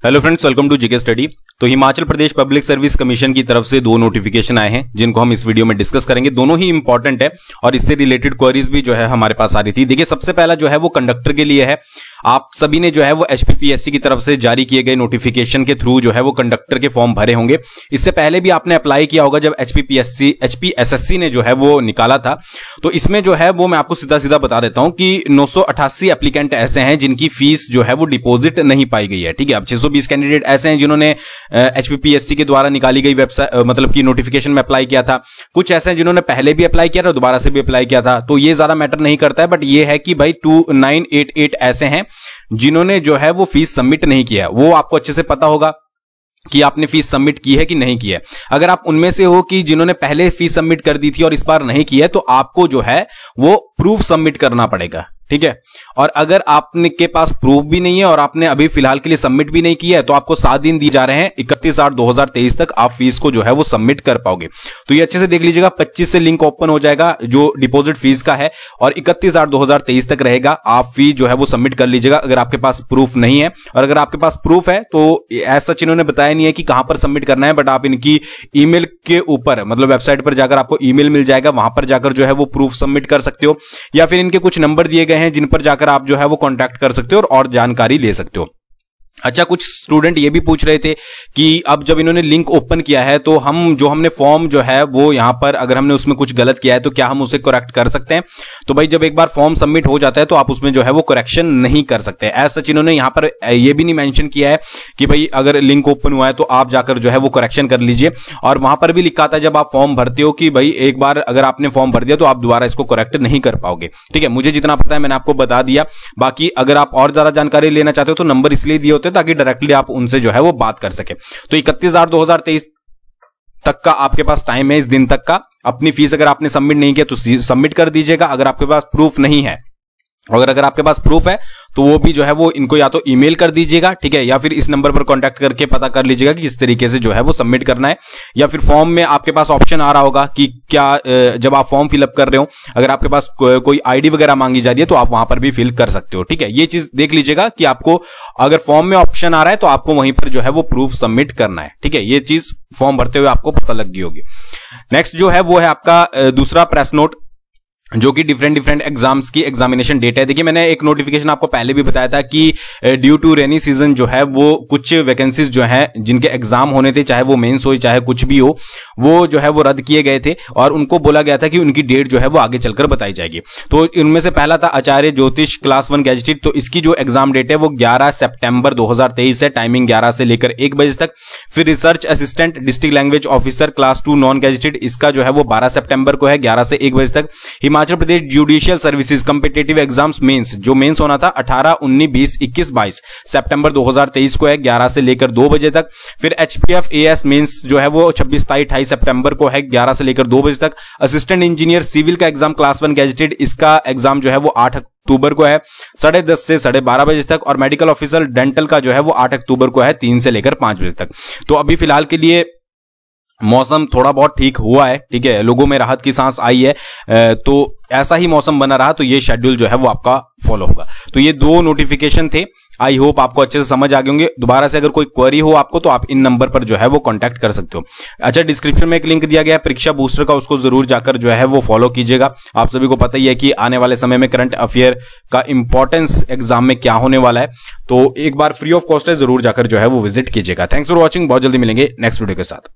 Hello friends, welcome to GK study. तो Himachal Pradesh public service commission की तरफ से दो नोटिफिकेशन आए हैं जिनको हम इस वीडियो में डिस्कस करेंगे। दोनों ही इंपॉर्टेंट है और इससे रिलेटेड क्वेरीज भी जो है हमारे पास आ रही थी। देखिए, सबसे पहला जो है वो कंडक्टर के लिए है। आप सभी ने जो है वो HPPSC की तरफ से जारी किए गए नोटिफिकेशन के थ्रू जो है वो कंडक्टर के फॉर्म भरे होंगे। इससे पहले भी आपने अप्लाई किया होगा जब HPSSC ने जो है वो निकाला था। तो इसमें जो है वो मैं आपको सीधा सीधा बता देता हूं कि 988 एप्लीकेंट ऐसे हैं जिनकी फीस जो है वो डिपॉजिट नहीं पाई गई है। ठीक है, अब 620 कैंडिडेट ऐसे हैं जिन्होंने HPPSC के द्वारा निकाली गई वेबसाइट मतलब कि नोटिफिकेशन में अप्लाई किया था। कुछ ऐसे हैं जिन्होंने पहले भी अप्लाई किया था, दोबारा से भी अप्लाई किया था। तो ये ज्यादा मैटर नहीं करता है, बट ये है कि भाई 2988 ऐसे हैं जिन्होंने जो है वो फीस सबमिट नहीं किया। वो आपको अच्छे से पता होगा कि आपने फीस सबमिट की है कि नहीं की है। अगर आप उनमें से हो कि जिन्होंने पहले फीस सबमिट कर दी थी और इस बार नहीं की है, तो आपको जो है वो प्रूफ सबमिट करना पड़ेगा। ठीक है, और अगर आपने के पास प्रूफ भी नहीं है और आपने अभी फिलहाल के लिए सबमिट भी नहीं किया है, तो आपको 7 दिन दिए जा रहे हैं। 31/8/2023 तक आप फीस को जो है वो सबमिट कर पाओगे। तो ये अच्छे से देख लीजिएगा, 25 से लिंक ओपन हो जाएगा जो डिपॉजिट फीस का है और 31/8/2023 तक रहेगा। आप फीस जो है वो सबमिट कर लीजिएगा अगर आपके पास प्रूफ नहीं है। और अगर आपके पास प्रूफ है तो ऐसा इन्होंने बताया नहीं है कि कहां पर सबमिट करना है, बट आप इनकी ईमेल के ऊपर मतलब वेबसाइट पर जाकर आपको ईमेल मिल जाएगा, वहां पर जाकर जो है वो प्रूफ सबमिट कर सकते हो, या फिर इनके कुछ नंबर दिए गए हैं जिन पर जाकर आप जो है वो कांटेक्ट कर सकते हो और जानकारी ले सकते हो। अच्छा, कुछ स्टूडेंट ये भी पूछ रहे थे कि अब जब इन्होंने लिंक ओपन किया है तो हमने फॉर्म जो है वो यहां पर अगर हमने उसमें कुछ गलत किया है तो क्या हम उसे करेक्ट कर सकते हैं। तो भाई जब एक बार फॉर्म सबमिट हो जाता है तो आप उसमें जो है वो करेक्शन नहीं कर सकते। एज सच इन्होंने यहां पर ये भी नहीं मेंशन किया है कि भाई अगर लिंक ओपन हुआ है तो आप जाकर जो है वो करेक्शन कर लीजिए। और वहां पर भी लिखा था जब आप फॉर्म भरते हो कि भाई एक बार अगर आपने फॉर्म भर दिया तो आप दोबारा इसको करेक्ट नहीं कर पाओगे। ठीक है, मुझे जितना पता है मैंने आपको बता दिया। बाकी अगर आप और ज्यादा जानकारी लेना चाहते हो तो नंबर इसलिए दिए होते हैं ताकि डायरेक्टली आप उनसे जो है वो बात कर सके। तो 31/8/2023 तक का आपके पास टाइम है। इस दिन तक का अपनी फीस अगर आपने सबमिट नहीं किया तो सबमिट कर दीजिएगा अगर आपके पास प्रूफ नहीं है। अगर आपके पास प्रूफ है तो वो भी जो है वो इनको या तो ईमेल कर दीजिएगा, ठीक है, या फिर इस नंबर पर कांटेक्ट करके पता कर लीजिएगा कि किस तरीके से जो है वो सबमिट करना है। या फिर फॉर्म में आपके पास ऑप्शन आ रहा होगा कि क्या जब आप फॉर्म फिलअप कर रहे हो अगर आपके पास कोई आईडी वगैरह मांगी जा रही है तो आप वहां पर भी फिल कर सकते हो। ठीक है, ये चीज देख लीजिएगा कि आपको अगर फॉर्म में ऑप्शन आ रहा है तो आपको वहीं पर जो है वो प्रूफ सबमिट करना है। ठीक है, ये चीज फॉर्म भरते हुए आपको पता लग गई होगी। नेक्स्ट जो है वो है आपका दूसरा प्रेस नोट जो कि डिफरेंट एग्जाम्स की एग्जामिनेशन डेट है। देखिए, मैंने एक नोटिफिकेशन आपको पहले भी बताया था कि ड्यू टू रेनी सीजन जो है वो कुछ वैकेंसीज जो हैं जिनके एग्जाम होने थे, चाहे वो मेंस हो चाहे कुछ भी हो, वो जो है वो रद्द किए गए थे और उनको बोला गया था कि उनकी डेट जो है वो आगे चलकर बताई जाएगी। तो इनमें से पहला था आचार्य ज्योतिष क्लास 1 गैजेटेड। तो इसकी जो एग्जाम डेट है वो 11 सितंबर 2023 है, टाइमिंग 11 से लेकर 1 बजे तक। फिर research assistant district language officer class 2 non gazetted, इसका जो है वो 12 सितंबर को है, 11 से 1 बजे तक। Himachal Pradesh judicial services competitive exams mains, जो मेंस होना था 18, 19, 20, 21, 22 सितंबर 2023 को है, 11 से लेकर 2 बजे तक। फिर HPF AS मेंस जो है वो 26, 27, 28 सितंबर को है, 11 से लेकर 2 बजे तक। असिस्टेंट इंजीनियर सिविल का एग्जाम क्लास 1 गैजेटेड, इसका एग्जाम जो है वो 8 अक्टूबर को है, 10:30 से 12:30 बजे तक। और मेडिकल ऑफिसर डेंटल का जो है वो 8 अक्टूबर को है, 3 से लेकर 5 बजे तक। तो अभी फिलहाल के लिए मौसम थोड़ा बहुत ठीक हुआ है, ठीक है, लोगों में राहत की सांस आई है। तो ऐसा ही मौसम बना रहा तो ये शेड्यूल जो है वो आपका फॉलो होगा। तो ये दो नोटिफिकेशन थे। आई होप आपको अच्छे से समझ आ गए होंगे। दोबारा से अगर कोई क्वेरी हो आपको तो आप इन नंबर पर जो है वो कांटेक्ट कर सकते हो। अच्छा, डिस्क्रिप्शन में एक लिंक दिया गया है परीक्षा बूस्टर का, उसको जरूर जाकर जो है वो फॉलो कीजिएगा। आप सभी को पता ही है कि आने वाले समय में करंट अफेयर का इंपॉर्टेंस एग्जाम में क्या होने वाला है, तो एक बार फ्री ऑफ कॉस्ट है, जरूर जाकर जो है वो विजिट कीजिएगा। Thanks for watching. बहुत जल्दी मिलेंगे नेक्स्ट वीडियो के साथ।